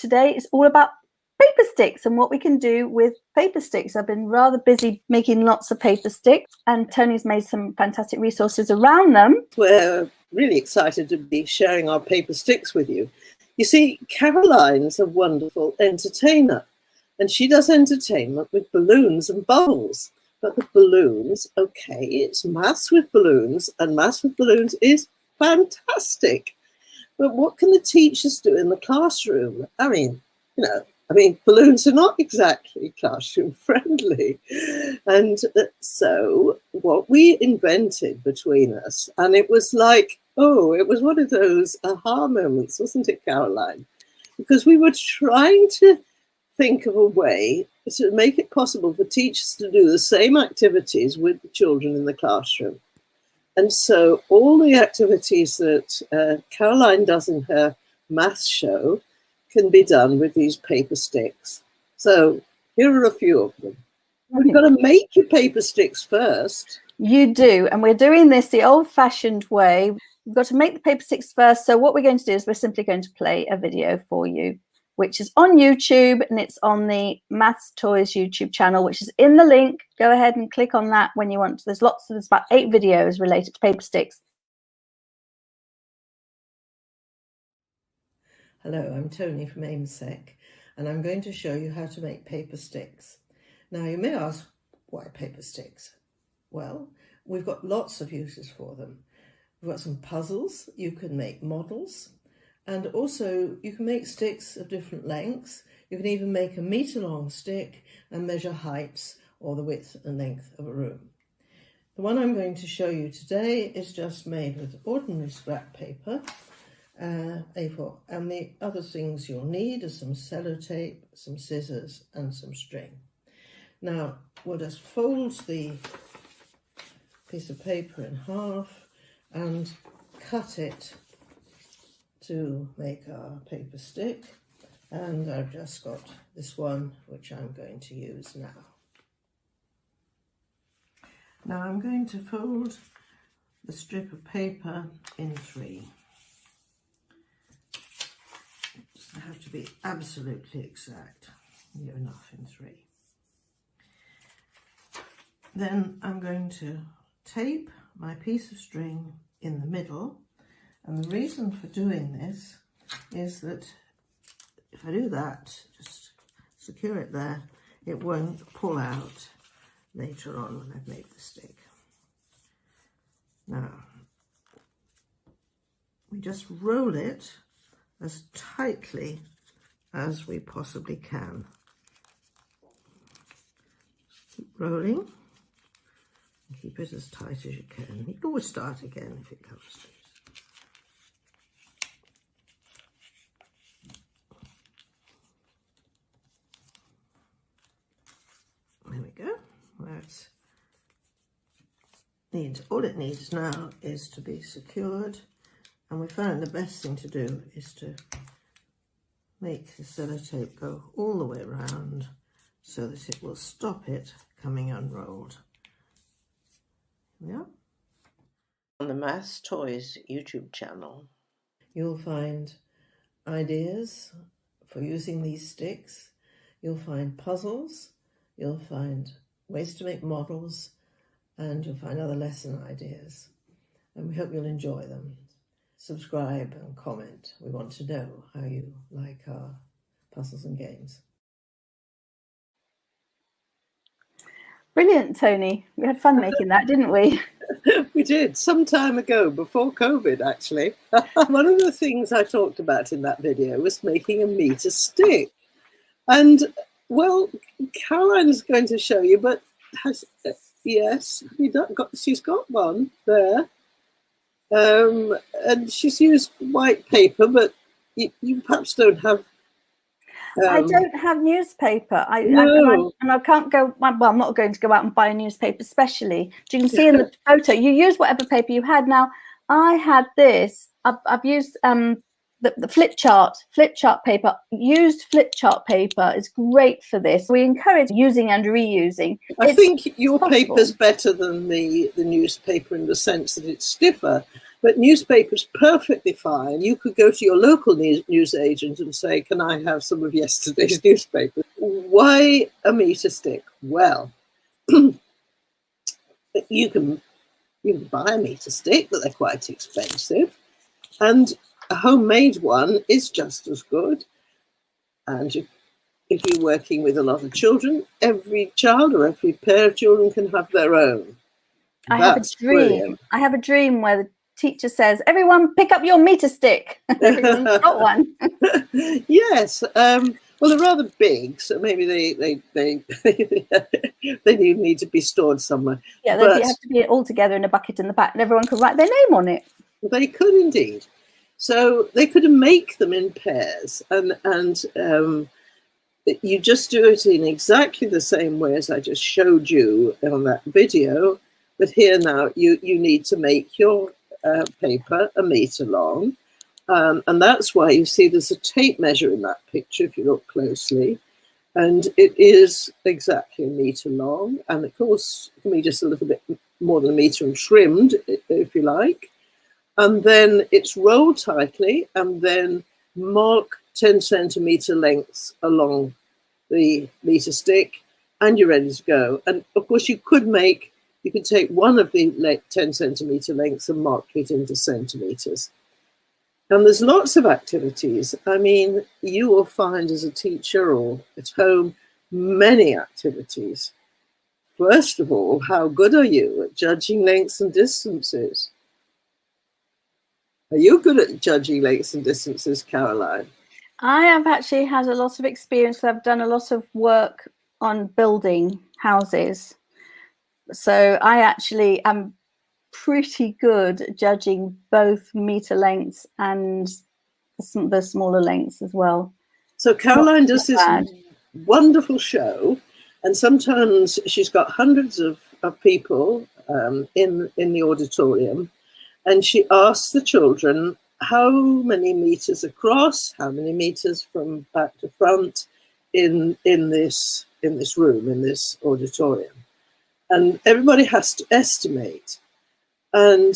today is all about paper sticks and what we can do with paper sticks. I've been rather busy making lots of paper sticks, and Toni's made some fantastic resources around them. We're really excited to be sharing our paper sticks with you. You see, Caroline's a wonderful entertainer, and she does entertainment with balloons and bubbles. But the balloons, okay, it's maths with balloons, and maths with balloons is fantastic. But what can the teachers do in the classroom? I mean, balloons are not exactly classroom friendly. And so what we invented between us, and it was like, it was one of those aha moments, wasn't it, Caroline? Because we were trying to think of a way to make it possible for teachers to do the same activities with the children in the classroom. And so all the activities that Caroline does in her maths show can be done with these paper sticks. So here are a few of them. You've got to make your paper sticks first. You do, and we're doing this the old-fashioned way. We've got to make the paper sticks first. So what we're going to do is we're simply going to play a video for you, which is on YouTube, and it's on the MathsToys YouTube channel, which is in the link. Go ahead and click on that when you want to. There's about 8 videos related to paper sticks. Hello, I'm Toni from AIMSSEC, and I'm going to show you how to make paper sticks. Now, you may ask, why paper sticks? Well, we've got lots of uses for them. We've got some puzzles, you can make models, and also you can make sticks of different lengths. You can even make a metre-long stick and measure heights or the width and length of a room. The one I'm going to show you today is just made with ordinary scrap paper, A4, and the other things you'll need are some sellotape, some scissors and some string. Now we'll just fold the piece of paper in half and cut it to make our paper stick, and I've just got this one which I'm going to use now. Now I'm going to fold the strip of paper in 3. I have to be absolutely exact. Near enough in 3. Then I'm going to tape my piece of string in the middle, and the reason for doing this is that if I do that, just secure it there, it won't pull out later on when I've made the stick. Now we just roll it as tightly as we possibly can. Keep rolling and keep it as tight as you can. You can always start again if it comes to it. There we go. That's all it needs now is to be secured. And we found the best thing to do is to make the sellotape go all the way around so that it will stop it coming unrolled. Yeah. On the MathsToys YouTube channel, you'll find ideas for using these sticks. You'll find puzzles, you'll find ways to make models, and you'll find other lesson ideas. And we hope you'll enjoy them. Subscribe and comment. We want to know how you like our puzzles and games. Brilliant, Toni. We had fun making that, didn't we? We did, some time ago, before COVID, actually. One of the things I talked about in that video was making a metre stick. And, well, Caroline's going to show you, but yes, she's got one there. And she's used white paper, but you perhaps don't have... I don't have newspaper. No. And I can't go, well, I'm not going to go out and buy a newspaper, especially. As you can see in the photo, you use whatever paper you had. Now, I had this. I've used the flip chart paper, used flip chart paper is great for this. We encourage using and reusing. I think your possible. paper's better than the newspaper in the sense that it's stiffer, but newspaper's perfectly fine. You could go to your local news agent and say, can I have some of yesterday's newspaper? Why a meter stick? Well, you can buy a meter stick, but they're quite expensive. And a homemade one is just as good. And if you're working with a lot of children, every child or every pair of children can have their own. I have a dream. Brilliant. I have a dream where the teacher says, everyone pick up your meter stick. Everyone's got one. Yes. Well, they're rather big, so maybe they need to be stored somewhere. Yeah, they have to be all together in a bucket in the back, and everyone can write their name on it. They could indeed. So they could make them in pairs, and you just do it in exactly the same way as I just showed you on that video. But here now, you need to make your paper a meter long. And that's why you see there's a tape measure in that picture, if you look closely. And it is exactly a meter long. And of course, it can be just a little bit more than a meter and trimmed, if you like. And then it's rolled tightly, and then mark 10 centimeter lengths along the meter stick, and you're ready to go. And of course, you could take one of the 10 centimeter lengths and mark it into centimeters. And there's lots of activities. I mean, you will find as a teacher or at home many activities. First of all, how good are you at judging lengths and distances? Are you good at judging lengths and distances, Caroline? I have actually had a lot of experience. I've done a lot of work on building houses. So I actually am pretty good at judging both meter lengths and the smaller lengths as well. So Caroline does this wonderful show, and sometimes she's got hundreds of people in the auditorium, and she asks the children how many meters across, how many meters from back to front in this room, in this auditorium. And everybody has to estimate. And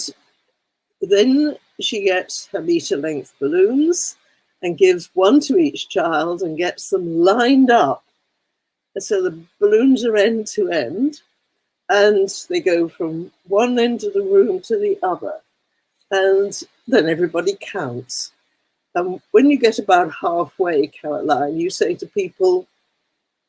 then she gets her meter length balloons and gives one to each child and gets them lined up. And so the balloons are end to end, and they go from one end of the room to the other. And then everybody counts. And when you get about halfway, Caroline, you say to people,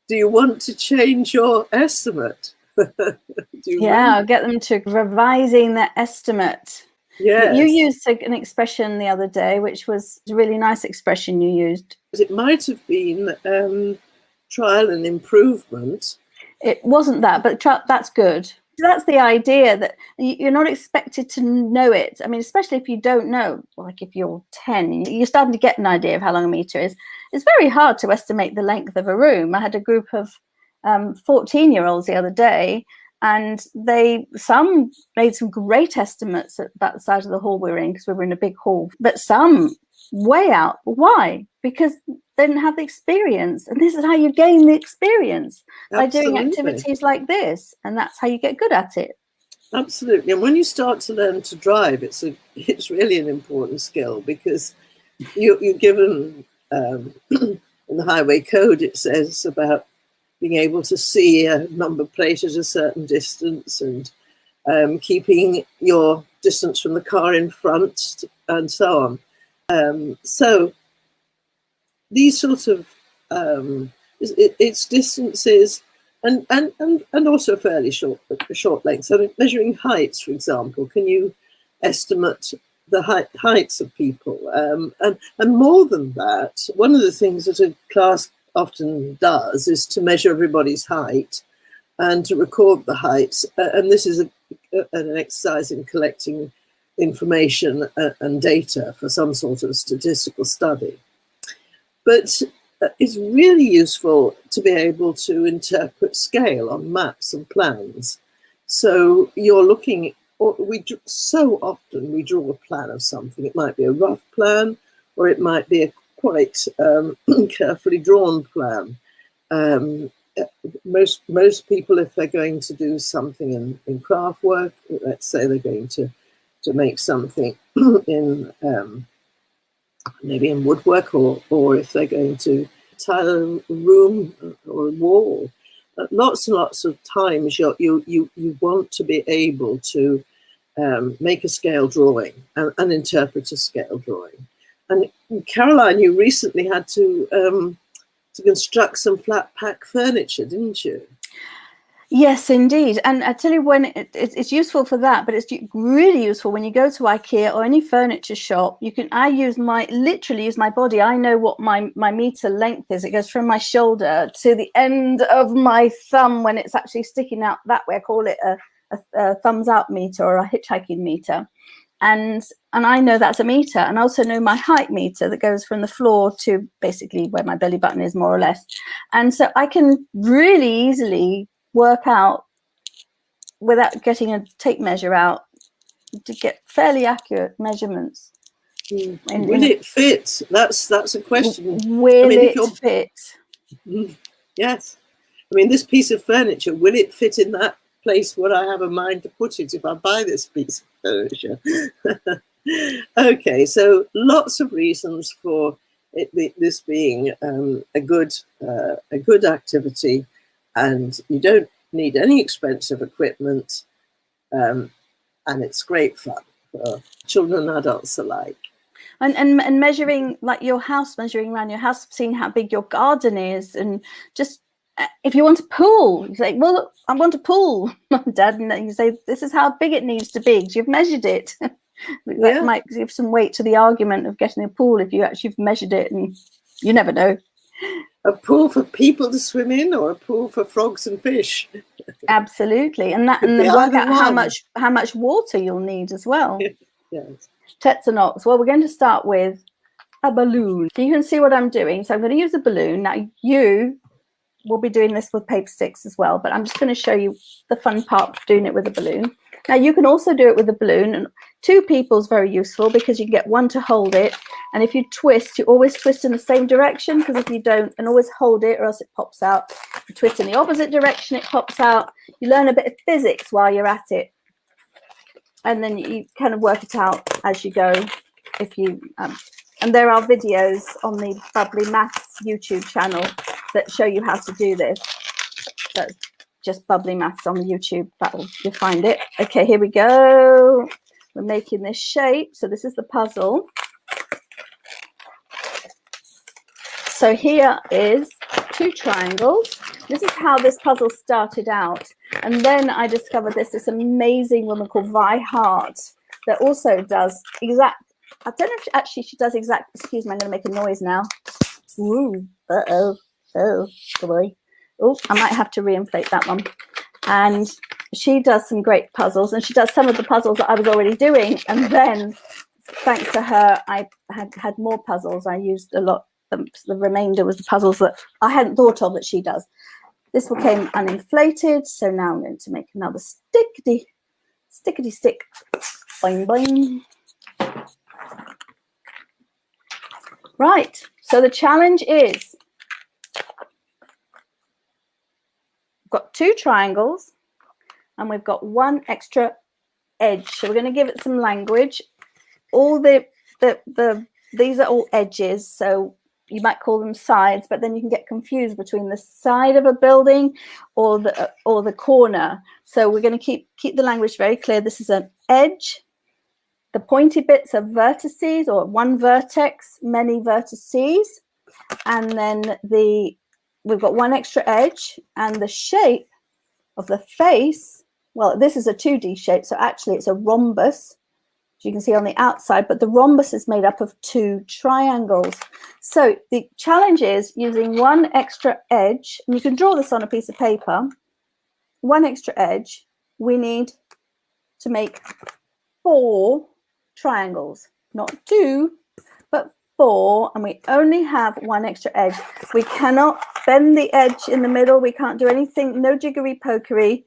do you want to change your estimate? I'll get them to revising their estimate. Yes. You used an expression the other day, which was a really nice expression you used. It might have been trial and improvement. It wasn't that, but that's good. That's the idea, that you're not expected to know it. I mean, especially if you don't know, like if you're 10, you're starting to get an idea of how long a meter is. It's very hard to estimate the length of a room. I had a group of 14-year-olds the other day, and some made some great estimates at that side of the hall we were in, because we were in a big hall, but some way out. Why? Because they didn't have the experience, and this is how you gain the experience. Absolutely. By doing activities like this, and that's how you get good at it. Absolutely. And when you start to learn to drive, it's really an important skill, because you're given in the highway code, it says about being able to see a number plate at a certain distance, and keeping your distance from the car in front, and so on. So these sort of it's distances and also fairly short lengths. So measuring heights, for example, can you estimate the heights of people? And more than that, one of the things that a class often does is to measure everybody's height and to record the heights. And this is an exercise in collecting information and data for some sort of statistical study. But it's really useful to be able to interpret scale on maps and plans. So you're looking, so often we draw a plan of something. It might be a rough plan, or it might be a quite carefully drawn plan. Most people, if they're going to do something in craft work, let's say they're going to make something in maybe in woodwork, or if they're going to tile a room or a wall, lots and lots of times you want to be able to make a scale drawing and interpret a scale drawing. And Caroline, you recently had to construct some flat pack furniture, didn't you? Yes, indeed. And I tell you, when it's useful for that, but it's really useful when you go to IKEA or any furniture shop. I literally use my body. I know what my meter length is. It goes from my shoulder to the end of my thumb when it's actually sticking out that way. I call it a thumbs out meter or a hitchhiking meter. And I know that's a meter, and I also know my height meter that goes from the floor to basically where my belly button is, more or less. And so I can really easily work out, without getting a tape measure out, to get fairly accurate measurements. Will it fit? That's a question. Will it fit? Yes. I mean, this piece of furniture, will it fit in that place where I have a mind to put it if I buy this piece of furniture? Okay, so lots of reasons for this being a good activity, and you don't need any expensive equipment, and it's great fun for children and adults alike. And measuring, like your house, measuring around your house, seeing how big your garden is, and just if you want a pool, you say, well, I want a pool, Dad, and you say, this is how big it needs to be because you've measured it. That might give some weight to the argument of getting a pool if you actually have measured it, and you never know. A pool for people to swim in, or a pool for frogs and fish? Absolutely, and work out how much water you'll need as well. Yes. Tets and Octs. Well, we're going to start with a balloon. So you can see what I'm doing. So I'm going to use a balloon. Now you will be doing this with paper sticks as well, but I'm just going to show you the fun part of doing it with a balloon. Now you can also do it with a balloon, and 2 people is very useful because you can get one to hold it, and if you twist, you always twist in the same direction, because if you don't, and always hold it or else it pops out. If you twist in the opposite direction, it pops out. You learn a bit of physics while you're at it, and then you kind of work it out as you go. If you and there are videos on the Bubbly Maths YouTube channel that show you how to do this. So just Bubbly Maths on the YouTube, you'll find it. Okay, here we go. We're making this shape. So this is the puzzle. So here is 2 triangles. This is how this puzzle started out. And then I discovered this amazing woman called Vi Hart that also does exact, I don't know if actually she does exact, excuse me, I'm going to make a noise now. Ooh, uh-oh, oh boy. Oh, I might have to reinflate that one. And she does some great puzzles, and she does some of the puzzles that I was already doing. And then, thanks to her, I had more puzzles. I used a lot. The remainder was the puzzles that I hadn't thought of that she does. This became uninflated, so now I'm going to make another stickety stick. Boing, boing. Right, so the challenge is, we've got 2 triangles and we've got 1 extra edge. So we're going to give it some language. All these are all edges, so you might call them sides, but then you can get confused between the side of a building or the corner. So we're going to keep the language very clear. This is an edge. The pointy bits are vertices, or 1 vertex, many vertices, and then we've got 1 extra edge, and the shape of the face, well, this is a 2D shape, so actually it's a rhombus, as you can see on the outside, but the rhombus is made up of 2 triangles. So the challenge is using 1 extra edge, and you can draw this on a piece of paper. 1 extra edge, we need to make 4 triangles, not 2, but 4, and we only have 1 extra edge. We cannot bend the edge in the middle. We can't do anything, no jiggery pokery.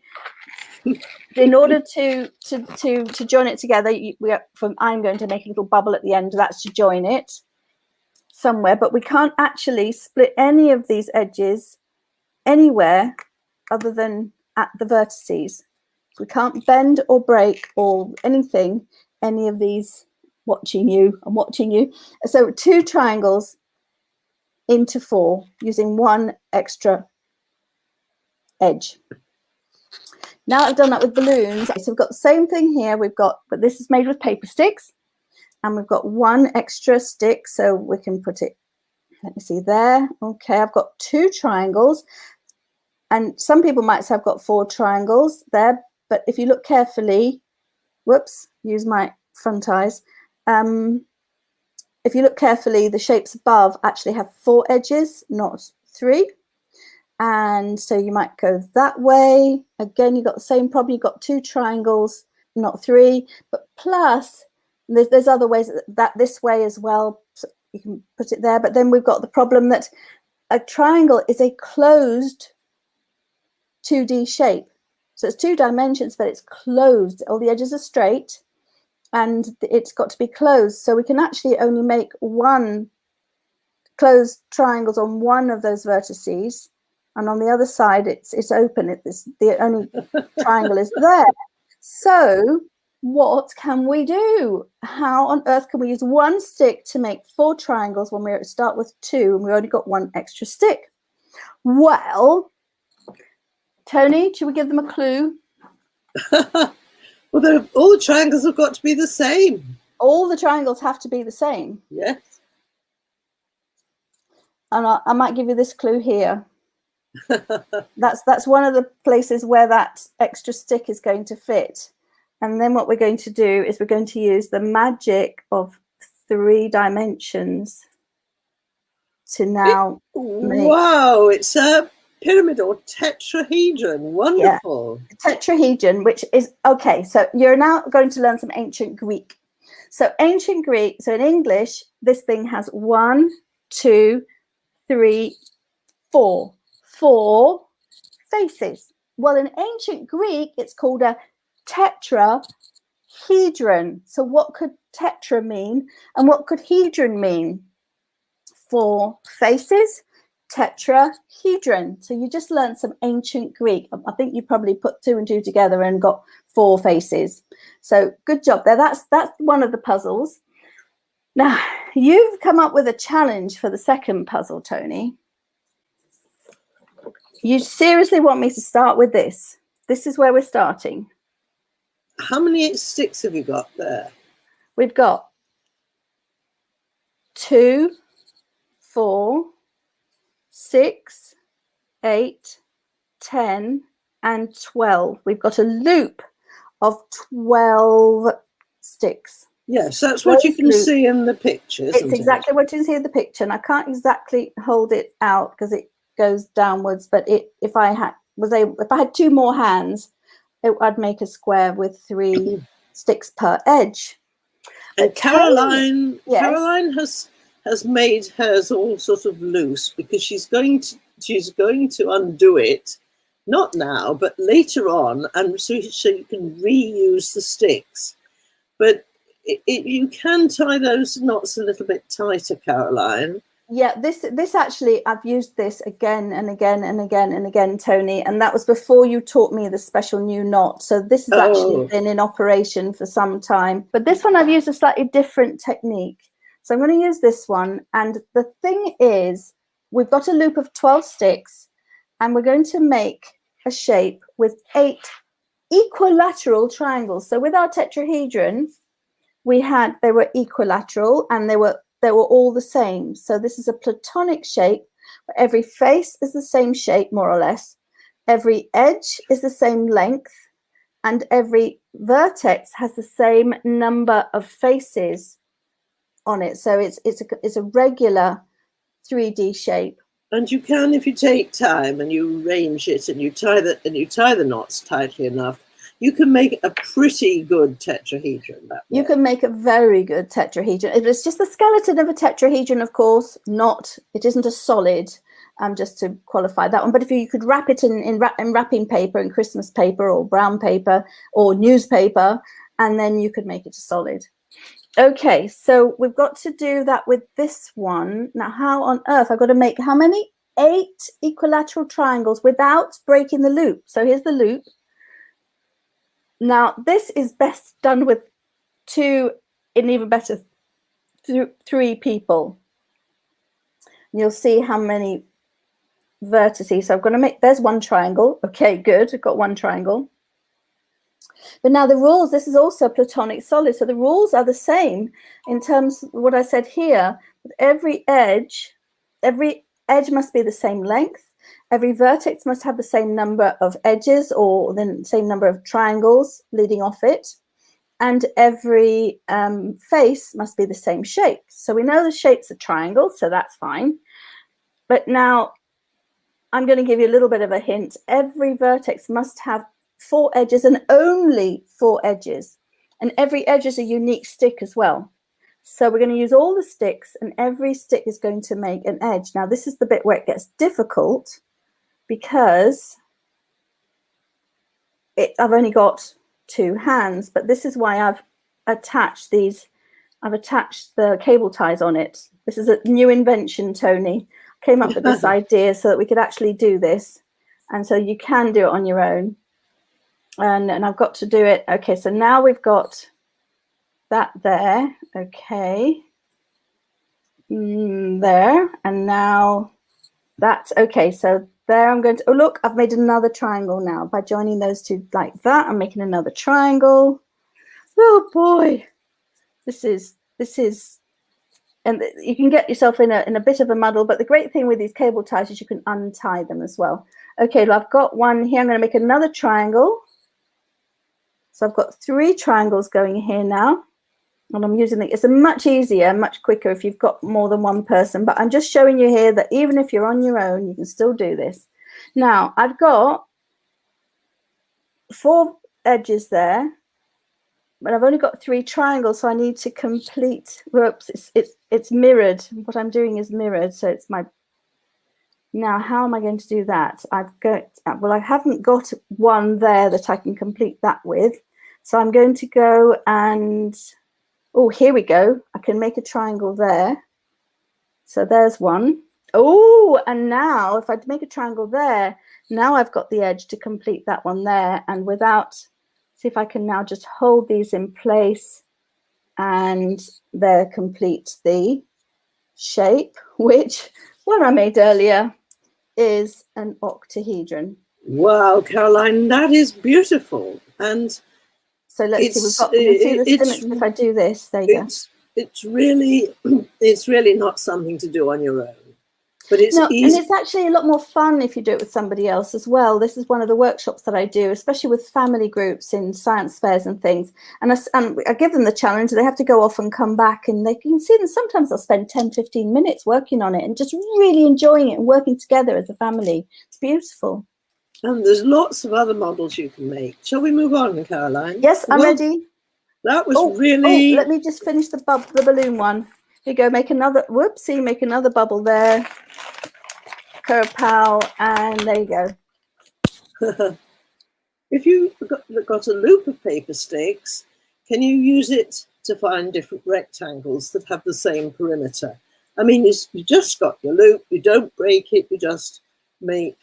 In order to join it together, I'm going to make a little bubble at the end. That's to join it. somewhere, but we can't actually split any of these edges anywhere other than at the vertices. We can't bend or break or anything, any of these. Watching you, I'm watching you. So 2 triangles into 4 using 1 extra edge. Now I've done that with balloons. So we've got the same thing here. But this is made with paper sticks, and we've got 1 extra stick, so we can put it, let me see there. Okay, I've got 2 triangles, and some people might say I've got 4 triangles there, but if you look carefully, whoops, use my front eyes. If you look carefully, the shapes above actually have 4 edges, not 3. And so you might go that way. Again, you've got the same problem. You've got 2 triangles, not 3. But plus, there's other ways that this way as well. So you can put it there. But then we've got the problem that a triangle is a closed 2D shape. So it's 2 dimensions, but it's closed. All the edges are straight, and it's got to be closed. So we can actually only make 1 closed triangles on one of those vertices, and on the other side it's open. The only triangle is there. So what can we do? How on earth can we use 1 stick to make 4 triangles when we start with 2 and we only got 1 extra stick? Well, Toni, should we give them a clue? Well, all the triangles have got to be the same. All the triangles have to be the same. Yes. And I might give you this clue here. That's one of the places where that extra stick is going to fit. And then what we're going to do is we're going to use the magic of 3 dimensions to now make... Wow, it's a pyramid or tetrahedron. Wonderful. Yeah, tetrahedron, which is okay. So you're now going to learn some ancient Greek. So ancient Greek, so in English, this thing has 1, 2, 3, 4. 4 faces. Well, in ancient Greek, it's called a tetrahedron. So what could tetra mean and what could hedron mean? 4 faces, tetrahedron. So you just learned some ancient Greek. I think you probably put 2 and 2 together and got 4 faces. So good job there. That's one of the puzzles. Now, you've come up with a challenge for the second puzzle, Toni. You seriously want me to start with this? This is where we're starting. How many sticks have you got there? We've got 2, 4, 6, 8, 10, and 12. We've got a loop of 12 sticks. Yes, that's what you can see in the picture. It's exactly what you can see in the picture, and I can't exactly hold it out because it goes downwards. But if I had 2 more hands, I'd make a square with 3 sticks per edge. And Caroline, yes. Caroline has made hers all sort of loose because she's going to undo it, not now, but later on, and so you can reuse the sticks. But you can tie those knots a little bit tighter, Caroline. Yeah, this actually, I've used this again and again and again and again, Toni, and that was before you taught me the special new knot. So this has actually been in operation for some time. But this one I've used a slightly different technique. So I'm going to use this one. And the thing is, we've got a loop of 12 sticks, and we're going to make a shape with 8 equilateral triangles. So with our tetrahedron, they were equilateral, and they were all the same. So this is a platonic shape where every face is the same shape, more or less. Every edge is the same length, and every vertex has the same number of faces on it. So it's a regular 3D shape. And you can, if you take time and you arrange it and you tie the knots tightly enough, you can make a pretty good tetrahedron that way. You can make a very good tetrahedron. It's just the skeleton of a tetrahedron, of course, it isn't a solid, just to qualify that one. But if you could wrap it in wrapping paper and Christmas paper or brown paper or newspaper, and then you could make it a solid. Okay, so we've got to do that with this one. Now, how on earth? I've got to make how many? 8 equilateral triangles without breaking the loop. So here's the loop. Now, this is best done with 2, and even better, 3 people. You'll see how many vertices. So I'm going to make, there's one triangle. Okay, good. I've got one triangle. But now the rules, this is also a platonic solid. So the rules are the same in terms of what I said here. Every edge must be the same length. Every vertex must have the same number of edges or the same number of triangles leading off it. And every face must be the same shape. So we know the shape's a triangle, so that's fine. But now I'm going to give you a little bit of a hint. Every vertex must have 4 edges and only 4 edges. And every edge is a unique stick as well. So we're going to use all the sticks, and every stick is going to make an edge. Now, this is the bit where it gets difficult because I've only got 2 hands, but this is why I've attached these. I've attached the cable ties on it. This is a new invention, Toni. Came up with this idea so that we could actually do this. And so you can do it on your own. And I've got to do it. Okay, so now we've got that there. Okay. There. And now that's okay. So there I'm going to, oh, look, I've made another triangle now. By joining those 2 like that, I'm making another triangle. Oh, boy. This is, and you can get yourself in a bit of a muddle. But the great thing with these cable ties is you can untie them as well. Okay, well, I've got one here. I'm going to make another triangle. So I've got 3 triangles going here now, and I'm using it's a much easier, much quicker if you've got more than one person. But I'm just showing you here that even if you're on your own, you can still do this. Now I've got 4 edges there, but I've only got 3 triangles, so I need to complete. Whoops, it's mirrored. What I'm doing is mirrored, so it's my. Now, how am I going to do that? Well, I haven't got one there that I can complete that with. So I'm going to go and, oh, here we go. I can make a triangle there. So there's one. Oh, and now if I make a triangle there, now I've got the edge to complete that one there. And without, see if I can now just hold these in place and there complete the shape, which one I made earlier is an octahedron. Wow, Caroline, that is beautiful. And so let's see, we've got, you can see the symmetry if I do this. There you go. It's really not something to do on your own, but it's easy. And it's actually a lot more fun if you do it with somebody else as well. This is one of the workshops that I do, especially with family groups in science fairs and things. And I give them the challenge. They have to go off and come back, and they can see them. Sometimes they'll spend 10, 15 minutes working on it and just really enjoying it and working together as a family. It's beautiful. And there's lots of other models you can make. Shall we move on, Caroline? Yes, I'm ready. That was really... Oh, let me just finish the balloon one. Here you go, make another, whoopsie, make another bubble there. Kerpow, and there you go. If you've got a loop of paper sticks, can you use it to find different rectangles that have the same perimeter? I mean, you just got your loop, you don't break it, you just make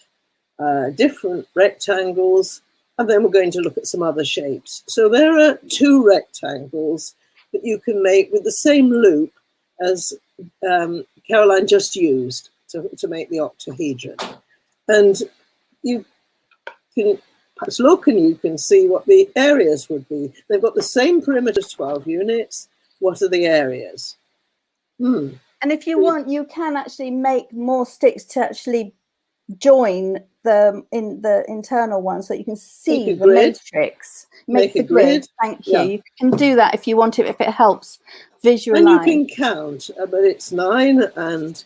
different rectangles, and then we're going to look at some other shapes. So there are 2 rectangles that you can make with the same loop as Caroline just used to make the octahedron. And you can perhaps look and you can see what the areas would be. They've got the same perimeter, 12 units. What are the areas? And if you want, you can actually make more sticks to actually join in the internal one so that you can see the matrix. Make the grid. Thank you. Yeah. You can do that if you want it, if it helps visualize. And you can count, but it's 9 and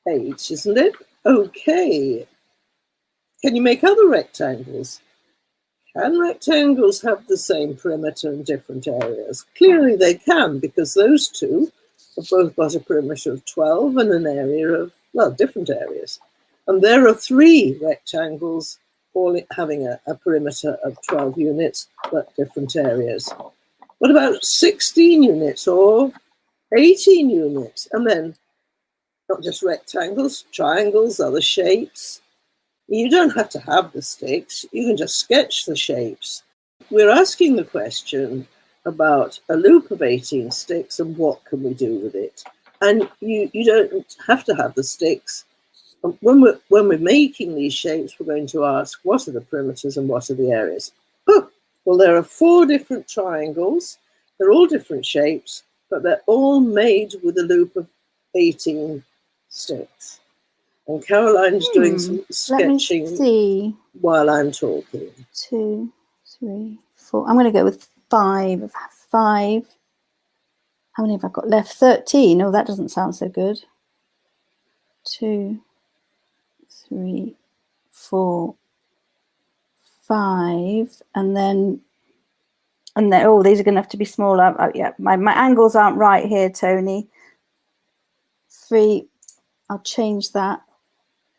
8, isn't it? Okay. Can you make other rectangles? Can rectangles have the same perimeter in different areas? Clearly they can, because those 2 have both got a perimeter of 12 and an area of, well, different areas. And there are 3 rectangles all having a perimeter of 12 units, but different areas. What about 16 units or 18 units? And then not just rectangles, triangles, other shapes. You don't have to have the sticks. You can just sketch the shapes. We're asking the question about a loop of 18 sticks and what can we do with it. And you don't have to have the sticks. When we're making these shapes, we're going to ask, what are the perimeters and what are the areas? Oh, well, there are 4 different triangles. They're all different shapes, but they're all made with a loop of 18 sticks. And Caroline's doing some sketching while I'm talking. 2, 3, 4. I'm going to go with 5. 5. How many have I got left? 13. Oh, that doesn't sound so good. 2, 3, 4, 5, and then oh, these are going to have to be smaller. Oh, yeah, my angles aren't right here, Tony. 3. I'll change that.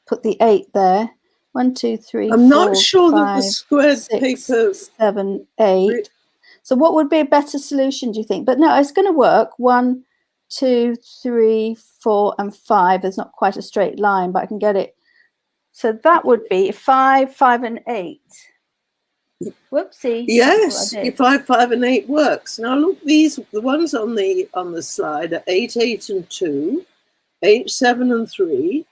Put the 8 there. 1, 2, 3. I'm 4, not sure 5, that the squared 6, paper 7, 8. So what would be a better solution, do you think? But no, it's going to work. 1, 2, 3, 4, and 5. There's not quite a straight line, but I can get it. So that would be 5, 5, and 8. Whoopsie. Yes, 5, 5, and 8 works. Now look, the ones on the slide are 8, 8, and 2, 8, 7, and 3,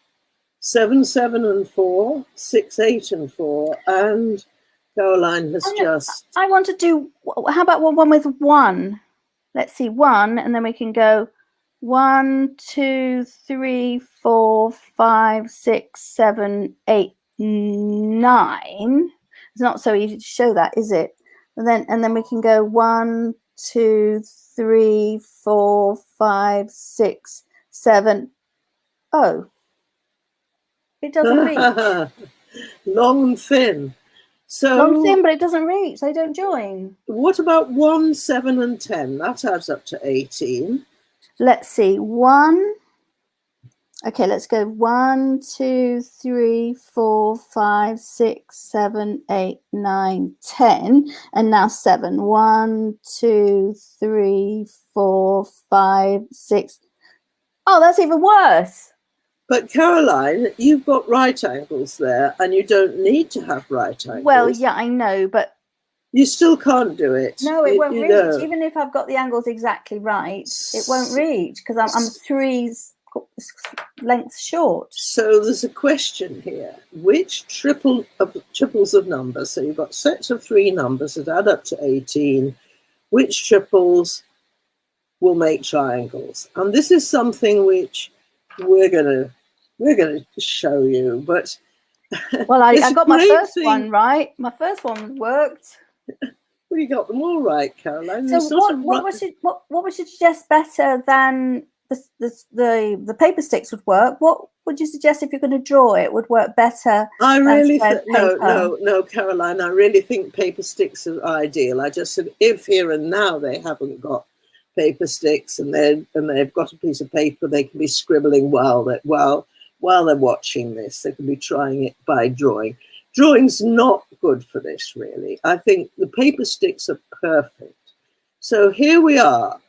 7, 7, and 4, 6, 8, and 4, and Caroline has just... I want to do, how about one with 1? Let's see, 1, and then we can go 1, 2, 3, 4, 5, 6, 7, 8, 9. It's not so easy to show that, is it? And then we can go 1, 2, 3, 4, 5, 6, 7. Oh, it doesn't reach. Long and thin. So long thin, but it doesn't reach. They don't join. What about 1, 7, and 10? That adds up to 18. Let's see. 1. Okay, let's go 1, 2, 3, 4, 5, 6, 7, 8, 9, 10. And now 7. 1, 2, 3, 4, 5, 6. Oh, that's even worse. But Caroline, you've got right angles there, and you don't need to have right angles. Well, yeah, I know, but you still can't do it. No, it won't reach. Even if I've got the angles exactly right, it won't reach because I'm 3 lengths short. So there's a question here: which triples of numbers? So you've got sets of 3 numbers that add up to 18. Which triples will make triangles? And this is something which we're gonna show you. But well, I got my first one right. My first one worked. Well, you got them all right, Caroline. So what would you suggest better than the paper sticks would work? What would you suggest if you're going to draw it would work better? I really no, Caroline. I really think paper sticks are ideal. I just said if here and now they haven't got paper sticks and they've got a piece of paper, they can be scribbling while they're watching this. They can be trying it by drawing. Drawing's not good for this, really. I think the paper sticks are perfect. So here we are.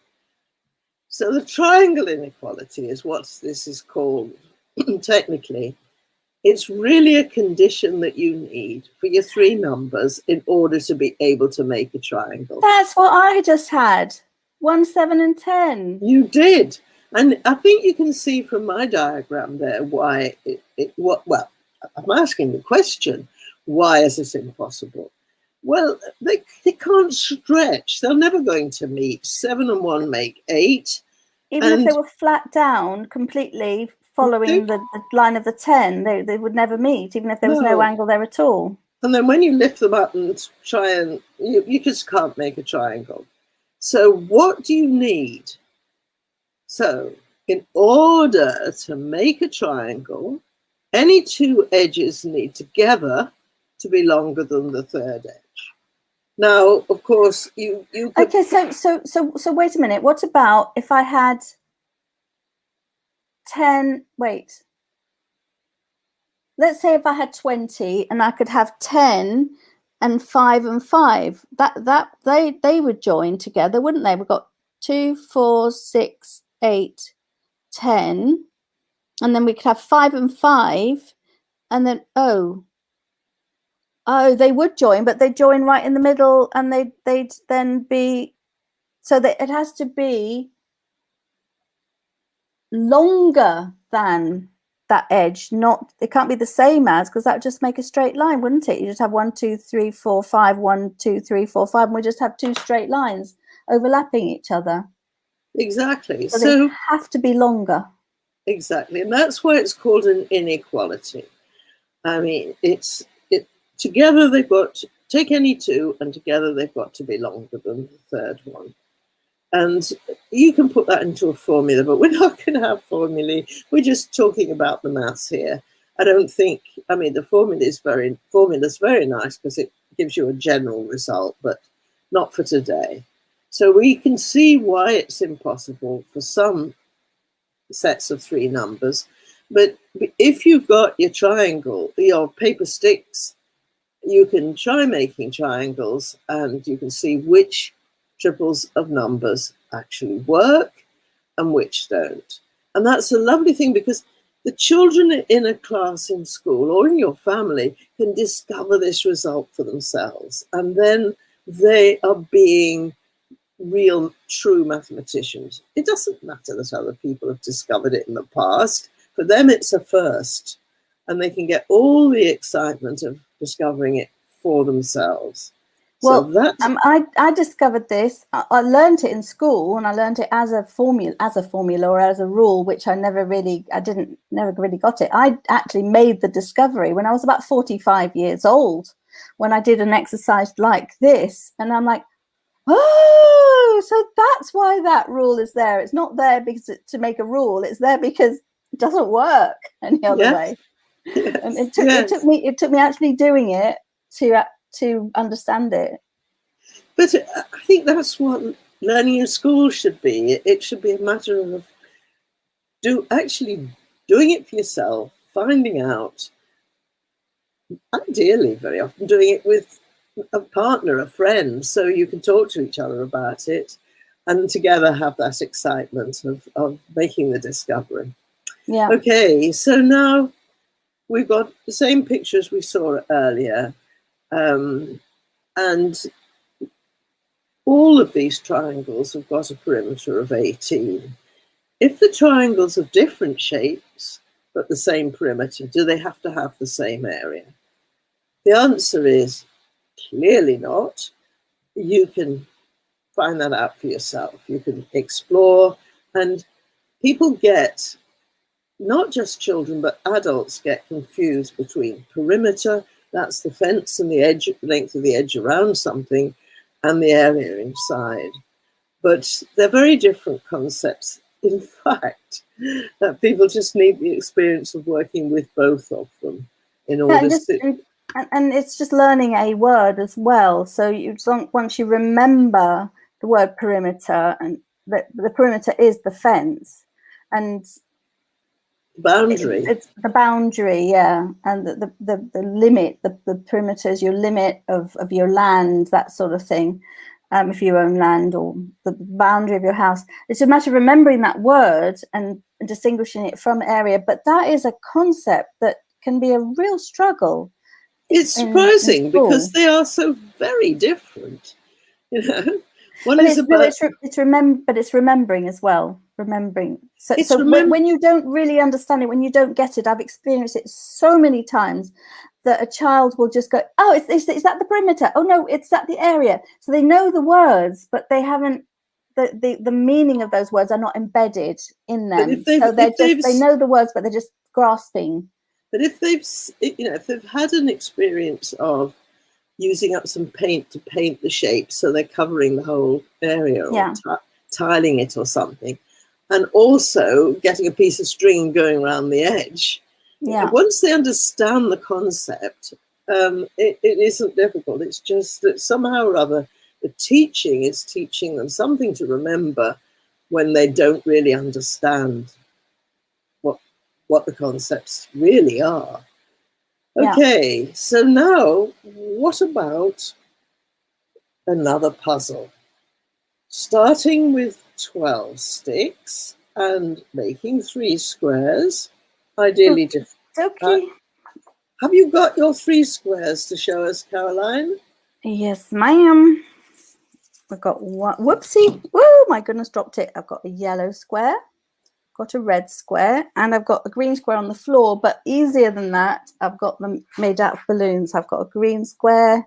So the triangle inequality is what this is called. Technically, it's really a condition that you need for your 3 numbers in order to be able to make a triangle. That's what I just had. 1, 7, and 10. You did. And I think you can see from my diagram there why well, I'm asking the question, why is this impossible? Well, they can't stretch. They're never going to meet. 7 and 1 make 8. Even if they were flat down completely following the line of the 10, they would never meet, even if there was no angle there at all. And then when you lift them up and try and, you just can't make a triangle. So what do you need? So in order to make a triangle, any 2 edges need together to be longer than the 3rd edge. Now, of course, you could... Okay, so wait a minute. What about if I had 10? Wait. Let's say if I had 20 and I could have 10 and 5 and 5. They would join together, wouldn't they? We've got 2, 4, 6, 8, 10, and then we could have 5 and 5, and then oh, they would join, but they'd join right in the middle, and they'd then be, so that it has to be longer than that edge, not, it can't be the same as, because that would just make a straight line, wouldn't it? You just have 1, 2, 3, 4, 5, 1, 2, 3, 4, 5, and we just have 2 straight lines overlapping each other. Exactly. So they have to be longer. Exactly, and that's why it's called an inequality. I mean, together they've got to take any two, and together they've got to be longer than the third one. And you can put that into a formula, but we're not going to have formulae. We're just talking about the maths here. I don't think, I mean, the formula's very nice because it gives you a general result, but not for today. So we can see why it's impossible for some sets of 3 numbers. But if you've got your triangle, your paper sticks, you can try making triangles and you can see which triples of numbers actually work and which don't. And that's a lovely thing, because the children in a class in school or in your family can discover this result for themselves, and then they are being real, true mathematicians. It doesn't matter that other people have discovered it in the past. For them, it's a first, and they can get all the excitement of discovering it for themselves. Well, so I discovered this. I learned it in school, and I learned it as a formula or as a rule, which I never really got it. I actually made the discovery when I was about 45 years old, when I did an exercise like this, and I'm like, oh, so that's why that rule is there. It's not there because to make a rule. It's there because it doesn't work any other way. Yes. And it took me actually doing it to understand it. But I think that's what learning in school should be. It should be a matter of actually doing it for yourself, finding out, ideally very often doing it with a partner, a friend, so you can talk to each other about it and together have that excitement of making the discovery. Yeah. Okay, so now we've got the same pictures we saw earlier, and all of these triangles have got a perimeter of 18. If the triangles are different shapes but the same perimeter, do they have to have the same area? The answer is clearly not. You can find that out for yourself. You can explore, and people get, not just children, but adults get confused between perimeter, that's the fence and the edge, length of the edge around something, and the area inside. But they're very different concepts. In fact, that people just need the experience of working with both of them in order to... And it's just learning a word as well. So once you remember the word perimeter, and the perimeter is the fence, and boundary. It's the boundary, yeah, and the limit, the perimeter is your limit of your land, that sort of thing. If you own land, or the boundary of your house, it's a matter of remembering that word and distinguishing it from area. But that is a concept that can be a real struggle. It's surprising because they are so very different. You know, it's remembering as well. Remembering. So when you don't really understand it, when you don't get it, I've experienced it so many times that a child will just go, "Oh, is that the perimeter? Oh no, it's that the area." So they know the words, but they haven't the meaning of those words are not embedded in them. They know the words, but they're just grasping. But if they've had an experience of using up some paint to paint the shape, so they're covering the whole area, or tiling it or something, and also getting a piece of string going around the edge. Yeah. Once they understand the concept, it isn't difficult. It's just that somehow or other the teaching is teaching them something to remember when they don't really understand what the concepts really are. Okay, so now what about another puzzle? Starting with 12 sticks and making 3 squares, ideally different. Okay. Have you got your 3 squares to show us, Caroline? Yes, ma'am. I've got one. Whoopsie. Oh, my goodness, dropped it. I've got a yellow square, got a red square, and I've got a green square on the floor. But easier than that, I've got them made out of balloons. I've got a green square,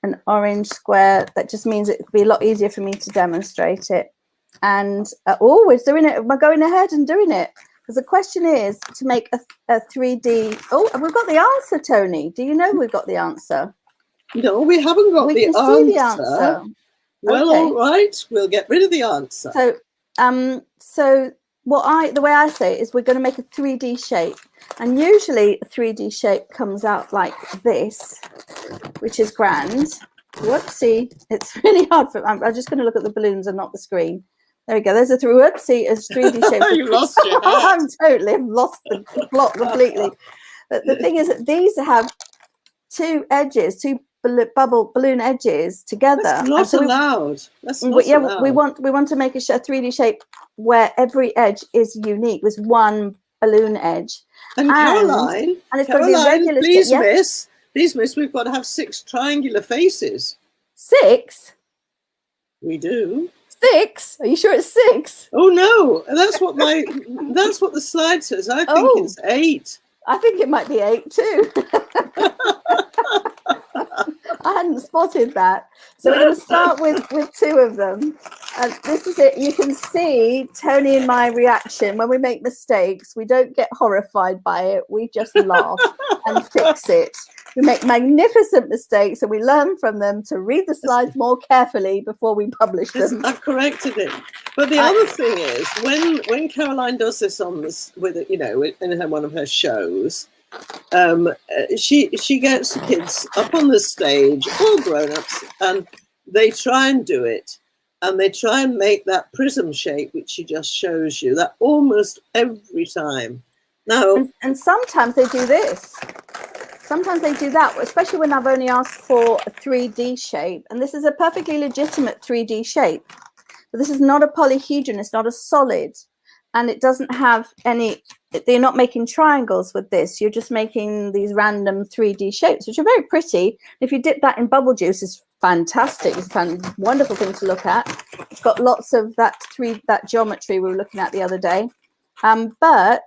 an orange square. That just means it would be a lot easier for me to demonstrate it. And oh, we're doing it. We're going ahead and doing it. Because the question is to make a 3D. Oh, we've got the answer, Tony. Do you know we've got the answer? No, we haven't got the answer. See the answer. Well, okay. all right, we'll get rid of the answer. So, so the way I say it is we're going to make a 3D shape, and usually a 3D shape comes out like this, which is grand. Whoopsie, it's really hard for. I'm just going to look at the balloons and not the screen. There we go. There's a whoopsie, a 3D shape. You lost your head. I'm totally lost the plot completely. But the thing is that these have 2 edges, 2 balloon edges together. That's not so allowed. That's not allowed. we want to make a 3D shape where every edge is unique with 1 balloon edge. And Caroline, and it's got to be a regular please, shape. miss, we've got to have 6 triangular faces. 6? We do. 6? Are you sure it's 6? Oh no, that's what the slide says. I think it's 8. I think it might be 8 too. I hadn't spotted that. So we're going to start with 2 of them. And this is it. You can see Tony and my reaction. When we make mistakes, we don't get horrified by it. We just laugh and fix it. We make magnificent mistakes and we learn from them to read the slides more carefully before we publish them. I've corrected it. But the other thing is, when Caroline does this on this in one of her shows, she gets the kids up on the stage, all grown-ups, and they try and do it, and they try and make that prism shape which she just shows you, that almost every time. Now, and sometimes they do this. Sometimes they do that, especially when I've only asked for a 3D shape, and this is a perfectly legitimate 3D shape, but this is not a polyhedron, it's not a solid, and it doesn't have any. They're not making triangles with this. You're just making these random 3D shapes, which are very pretty. If you dip that in bubble juice, it's fantastic. It's a wonderful thing to look at. It's got lots of that geometry we were looking at the other day. But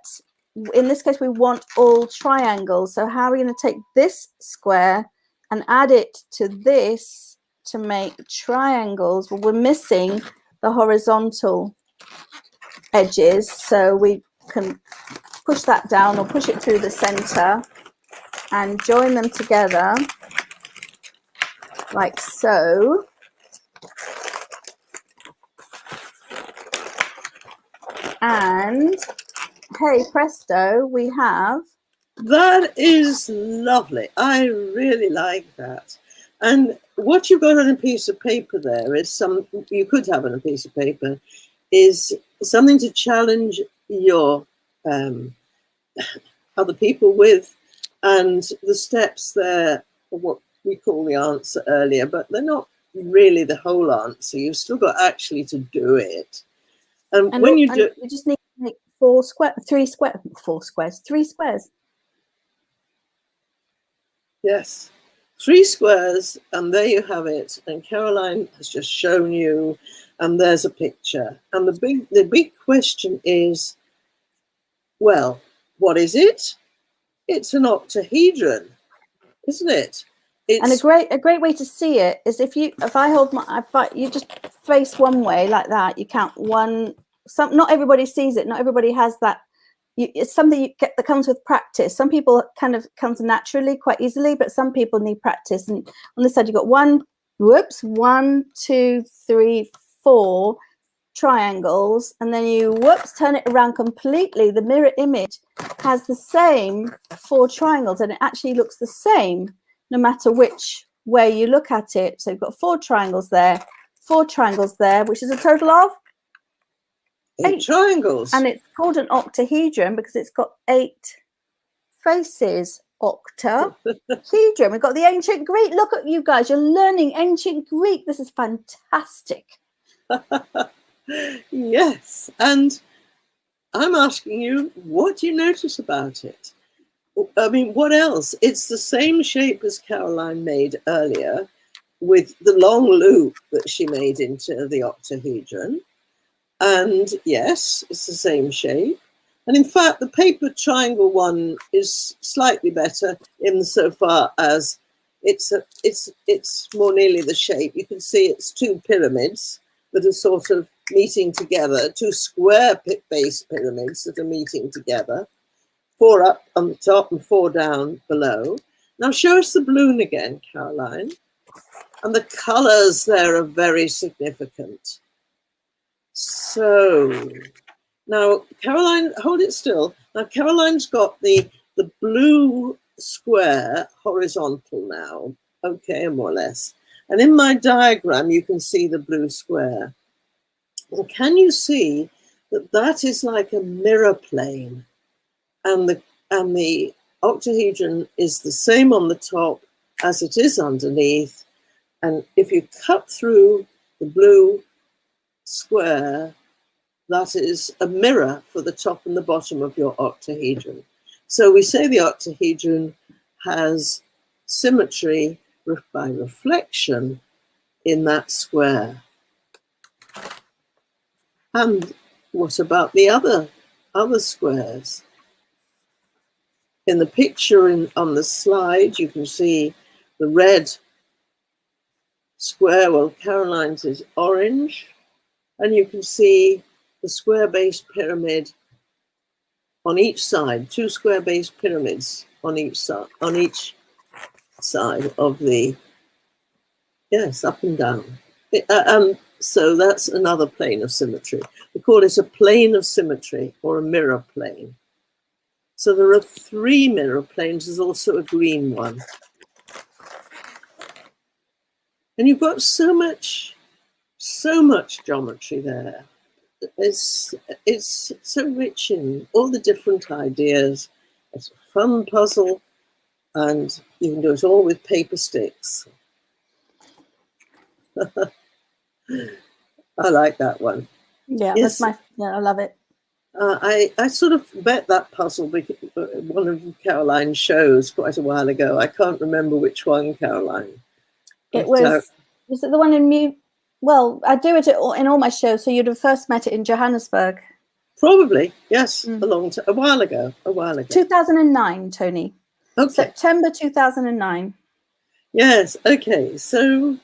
in this case, we want all triangles. So how are we going to take this square and add it to this to make triangles? Well, we're missing the horizontal edges. So we can push that down or push it through the center and join them together like so. And hey presto, we have. That is lovely. I really like that. And what you've got on a piece of paper there is you could have on a piece of paper is something to challenge your other people with, and the steps there are what we call the answer earlier, but they're not really the whole answer. You've still got actually to do it. And when you do, you just need to make 3 squares. Yes, 3 squares, and there you have it. And Caroline has just shown you, and there's a picture. And the big question is, well, what is it? It's an octahedron, isn't it? And a great way to see it is if you just face one way like that, you count 1. Not everybody sees it. Not everybody has that. It's something you get that comes with practice. Some people kind of comes naturally quite easily, but some people need practice. And on this side, you've got 1, 2, 3, 4 triangles, and then you turn it around completely. The mirror image has the same 4 triangles, and it actually looks the same no matter which way you look at it. So you've got 4 triangles there, 4 triangles there, which is a total of 8 triangles. And it's called an octahedron because it's got 8 faces. octahedron. We've got the ancient Greek. Look at you guys, you're learning ancient Greek. This is fantastic. Yes, and I'm asking you, what do you notice about it? I mean, what else? It's the same shape as Caroline made earlier, with the long loop that she made into the octahedron. And yes, it's the same shape. And in fact, the paper triangle one is slightly better insofar as it's more nearly the shape. You can see it's two pyramids that are sort of meeting together, two square base pyramids that are meeting together, 4 up on the top and 4 down below. Now show us the balloon again, Caroline. And the colors there are very significant. So now, Caroline, hold it still. Now, Caroline's got the blue square horizontal now, okay, more or less. And in my diagram, you can see the blue square. And can you see that that is like a mirror plane? And the octahedron is the same on the top as it is underneath. And if you cut through the blue square, that is a mirror for the top and the bottom of your octahedron. So we say the octahedron has symmetry by reflection in that square. And what about the other squares? In the picture on the slide, you can see the red square. Well, Caroline's is orange. And you can see the square-based pyramid on each side, 2 square-based pyramids on each side of the, yes, up and down. So that's another plane of symmetry. We call it a plane of symmetry or a mirror plane. So there are 3 mirror planes. There's also a green one. And you've got so much geometry there. It's so rich in all the different ideas. It's a fun puzzle, and you can do it all with paper sticks. I like that one. Yeah, yes. I love it. I sort of bet that puzzle because one of Caroline's shows quite a while ago. I can't remember which one, Caroline. It was it the one in Mute? Well, I do it in all my shows, so you'd have first met it in Johannesburg. Probably, yes, a while ago. 2009, Toni. Okay. September 2009. Yes, okay. So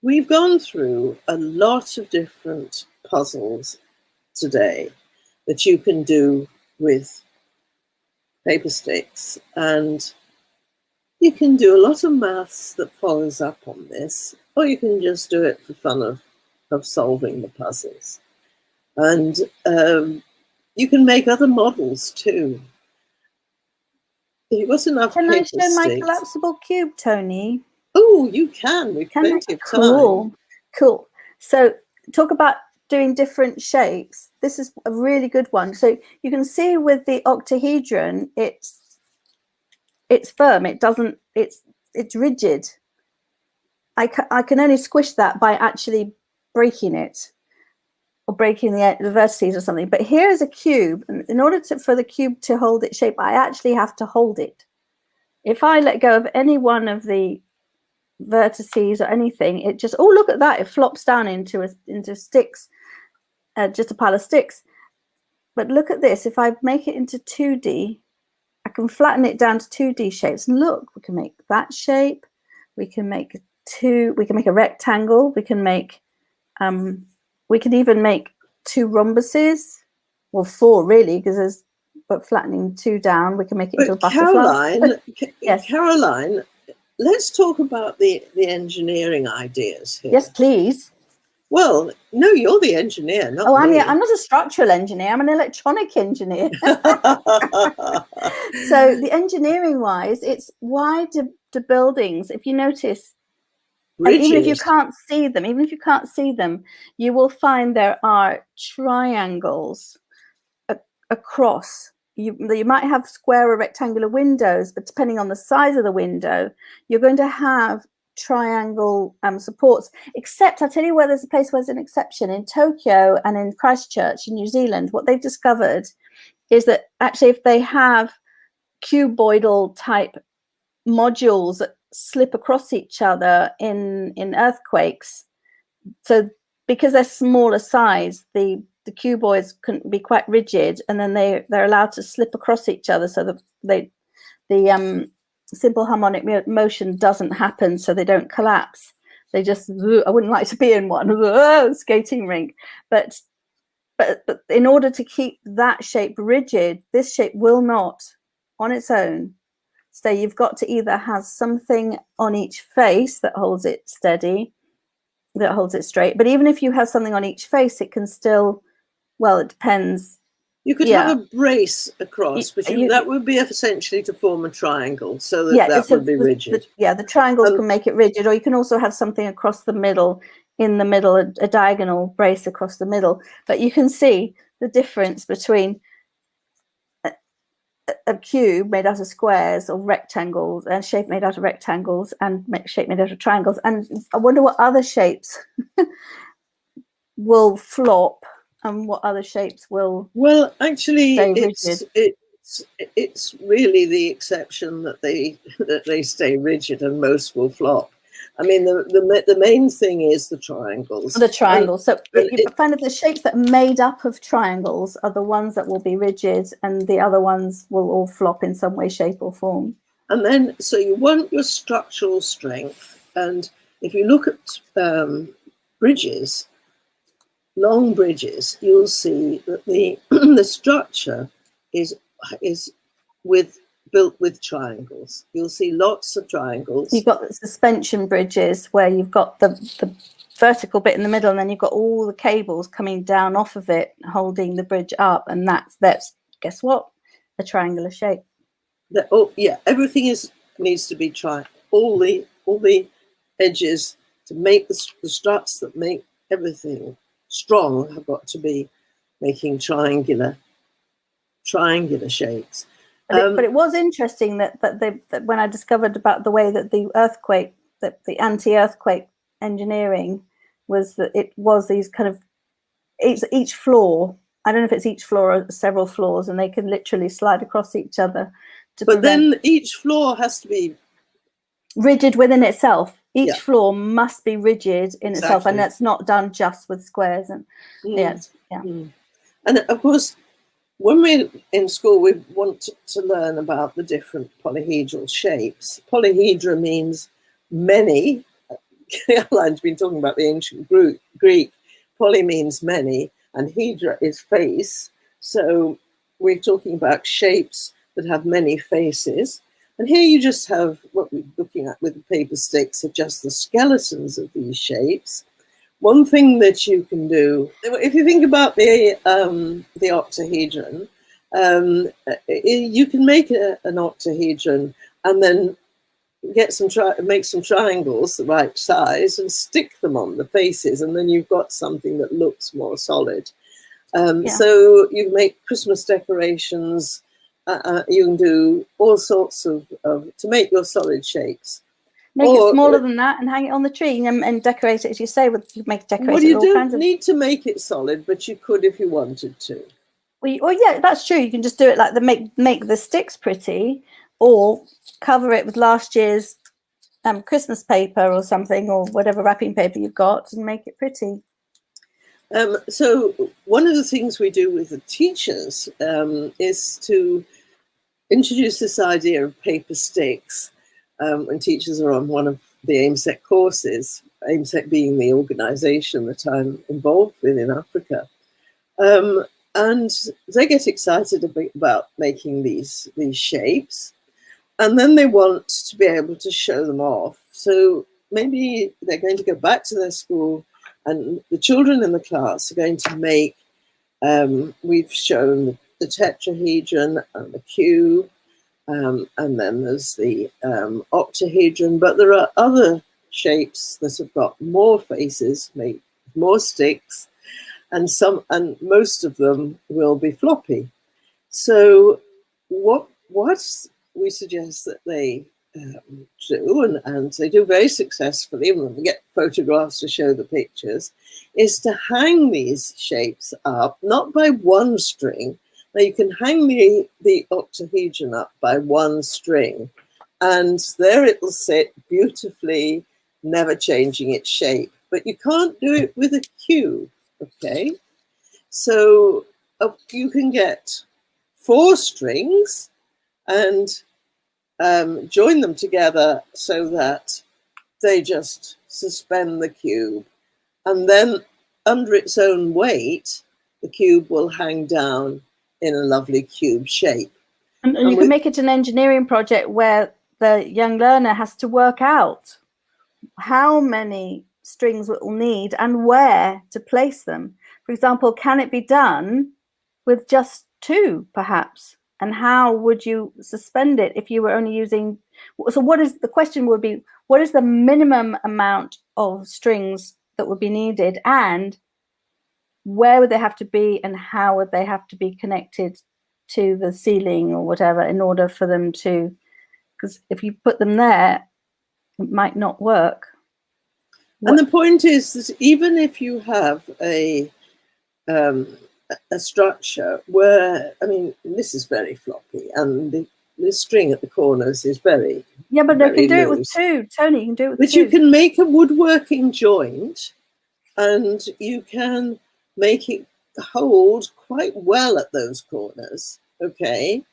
we've gone through a lot of different puzzles today that you can do with paper sticks, and you can do a lot of maths that follows up on this, or you can just do it for fun of solving the puzzles. And you can make other models too. You've got enough paper sticks. Can I show my collapsible cube, Toni? Oh, you can. We've plenty of time. Cool. So talk about doing different shapes. This is a really good one. So you can see with the octahedron, it's firm. It doesn't. It's rigid. I can only squish that by actually breaking it or breaking the vertices or something. But here is a cube, and in order for the cube to hold its shape, I actually have to hold it. If I let go of any one of the vertices or anything, it just, oh, look at that, it flops down into sticks, just a pile of sticks. But look at this, if I make it into 2D, I can flatten it down to 2D shapes, and look, we can make that shape, we can make a rectangle, we can even make 2 rhombuses, well 4 really, because but flattening 2 down, we can make it into a butterfly. Yes. Caroline, let's talk about the engineering ideas here. Yes, please. Well, no, you're the engineer, not me. I'm not a structural engineer, I'm an electronic engineer. So the engineering wise, it's why do buildings, if you notice, even if you can't see them, you will find there are triangles across you might have square or rectangular windows, but depending on the size of the window, you're going to have triangle supports. Except I'll tell you where there's a place where there's an exception. In Tokyo and in Christchurch in New Zealand, what they've discovered is that actually if they have cuboidal type modules that slip across each other in earthquakes, so because they're smaller size, the cuboids can be quite rigid, and then they're allowed to slip across each other, so that the simple harmonic motion doesn't happen, so they don't collapse. They just, I wouldn't like to be in one skating rink, but in order to keep that shape rigid, this shape will not on its own. So you've got to either have something on each face that holds it steady, that holds it straight. But even if you have something on each face, it can still, well, it depends. You could have a brace across, but that would be essentially to form a triangle, so that that would be rigid. The triangles can make it rigid, or you can also have something across the middle, in the middle, a diagonal brace across the middle. But you can see the difference between a cube made out of squares or rectangles, and shape made out of rectangles, and shape made out of triangles. And I wonder what other shapes will flop and what other shapes will actually stay rigid. It's really the exception that they stay rigid and most will flop. I mean, the main thing is the triangles. The triangles. So you find that the shapes that are made up of triangles are the ones that will be rigid, and the other ones will all flop in some way, shape, or form. And then, so you want your structural strength. And if you look at bridges, long bridges, you'll see that the structure is built with triangles. You'll see lots of triangles. You've got the suspension bridges where you've got the vertical bit in the middle, and then you've got all the cables coming down off of it, holding the bridge up, and that's guess what? A triangular shape. Everything needs to be triangle. All the edges to make the struts that make everything strong have got to be making triangular shapes. But it was interesting that when I discovered about the way that the anti-earthquake engineering was, that it was these kind of each floor. I don't know if it's each floor or several floors, and they can literally slide across each other. But then each floor has to be rigid within itself. Each floor must be rigid in itself, and that's not done just with squares. And and of course, when we're in school, we want to learn about the different polyhedral shapes. Polyhedra means many. Caroline's been talking about the ancient Greek. Poly means many, and hedra is face. So we're talking about shapes that have many faces. And here you just have what we're looking at with the paper sticks are just the skeletons of these shapes. One thing that you can do, if you think about the octahedron, you can make an octahedron and then make some triangles the right size and stick them on the faces, and then you've got something that looks more solid. So you make Christmas decorations. You can do all sorts of to make your solid shapes. Make it smaller than that and hang it on the tree and decorate it, as you say. You make decorate. Well, you don't need to make it solid, but you could if you wanted to. Well, yeah, that's true. You can just do it like make the sticks pretty, or cover it with last year's Christmas paper or something, or whatever wrapping paper you've got, and make it pretty. So one of the things we do with the teachers is to introduce this idea of paper sticks when teachers are on one of the AIMSSEC courses, AIMSSEC being the organization that I'm involved with in Africa. And they get excited about making these shapes, and then they want to be able to show them off. So maybe they're going to go back to their school, and the children in the class are going to make, we've shown the tetrahedron and the cube, and then there's the octahedron, but there are other shapes that have got more faces, make more sticks, and most of them will be floppy. So what we suggest that they do, and they do very successfully when we get photographs to show the pictures, is to hang these shapes up, not by one string. Now you can hang the octahedron up by one string, and there it will sit beautifully, never changing its shape. But you can't do it with a cube, okay? So you can get 4 strings and join them together so that they just suspend the cube, and then under its own weight the cube will hang down in a lovely cube shape. And you can make it an engineering project where the young learner has to work out how many strings it will need and where to place them. For example, can it be done with just 2 perhaps? And how would you suspend it if you were only using, so what is the question would be, what is the minimum amount of strings that would be needed, and where would they have to be, and how would they have to be connected to the ceiling or whatever in order for them to, because if you put them there, it might not work. And the point is that even if you have a structure where, I mean, this is very floppy, and the string at the corners is very, yeah, but very you can do loose. it with 2, Tony. You can do it with but 2. you can make a woodworking joint, and you can make it hold quite well at those corners, okay?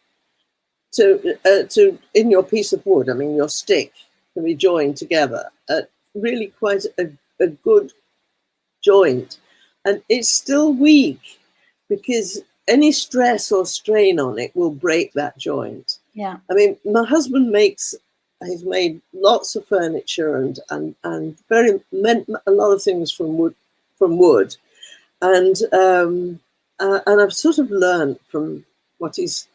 To in your piece of wood, I mean, your stick can be joined together at really quite a good joint, and it's still weak because any stress or strain on it will break that joint. Yeah. I mean, my husband has made lots of furniture and a lot of things from wood, and I've sort of learned from what he's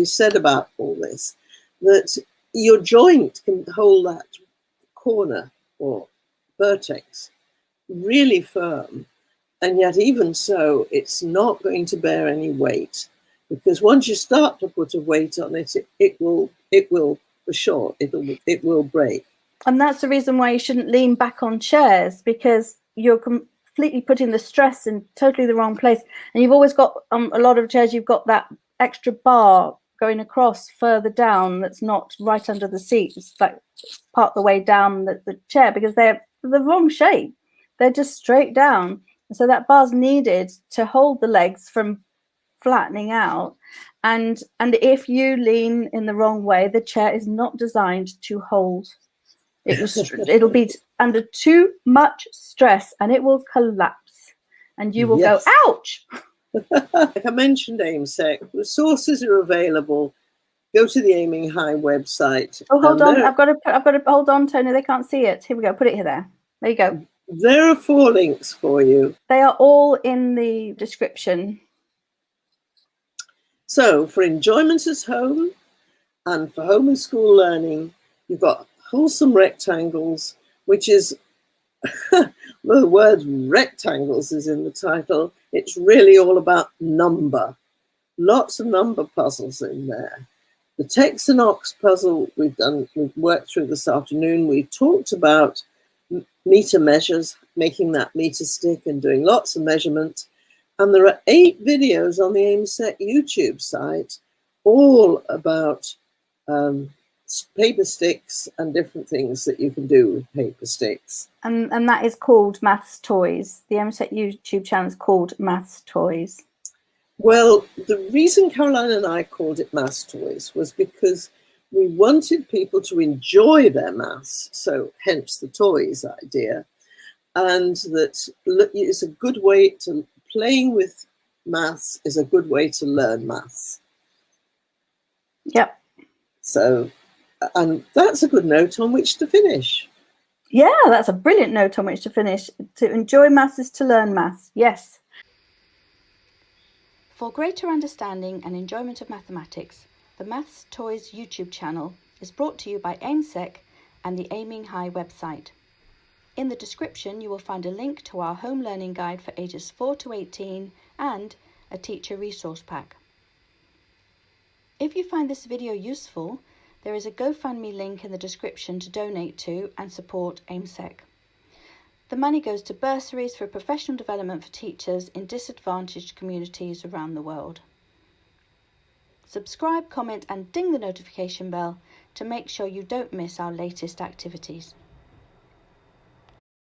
said about all this, that your joint can hold that corner or vertex really firm, and yet even so it's not going to bear any weight, because once you start to put a weight on it, it will for sure it will break. And that's the reason why you shouldn't lean back on chairs, because you're completely putting the stress in totally the wrong place. And you've always got a lot of chairs, you've got that extra bar going across further down that's not right under the seat. It's like part the way down the chair, because they're the wrong shape. They're just straight down. And so that bar's needed to hold the legs from flattening out. And if you lean in the wrong way, the chair is not designed to hold. It'll be under too much stress and it will collapse, and you will go, ouch. Like I mentioned, AIMSSEC, resources are available. Go to the Aiming High website. Oh, hold on. I've got to hold on, Tony. They can't see it. Here we go. Put it here. There you go. There are 4 links for you. They are all in the description. So for enjoyment at home and for home and school learning, you've got Wholesome Rectangles, which is, well, the word rectangles is in the title. It's really all about number. Lots of number puzzles in there. The Tets and Octs puzzle we've worked through this afternoon. We've talked about meter measures, making that meter stick and doing lots of measurement. And there are 8 videos on the AIMSSEC YouTube site, all about paper sticks and different things that you can do with paper sticks. And that is called MathsToys. The AIMSSEC YouTube channel is called MathsToys. Well, the reason Caroline and I called it MathsToys was because we wanted people to enjoy their maths, so hence the toys idea, and that it's a good way to, playing with maths is a good way to learn maths. Yep. So, and that's a good note on which to finish. Yeah, that's a brilliant note on which to finish. To enjoy maths is to learn maths. Yes. For greater understanding and enjoyment of mathematics, the MathsToys YouTube channel is brought to you by AIMSSEC and the Aiming High website. In the description, you will find a link to our home learning guide for ages 4 to 18 and a teacher resource pack. If you find this video useful, there is a GoFundMe link in the description to donate to and support AIMSSEC. The money goes to bursaries for professional development for teachers in disadvantaged communities around the world. Subscribe, comment and ding the notification bell to make sure you don't miss our latest activities.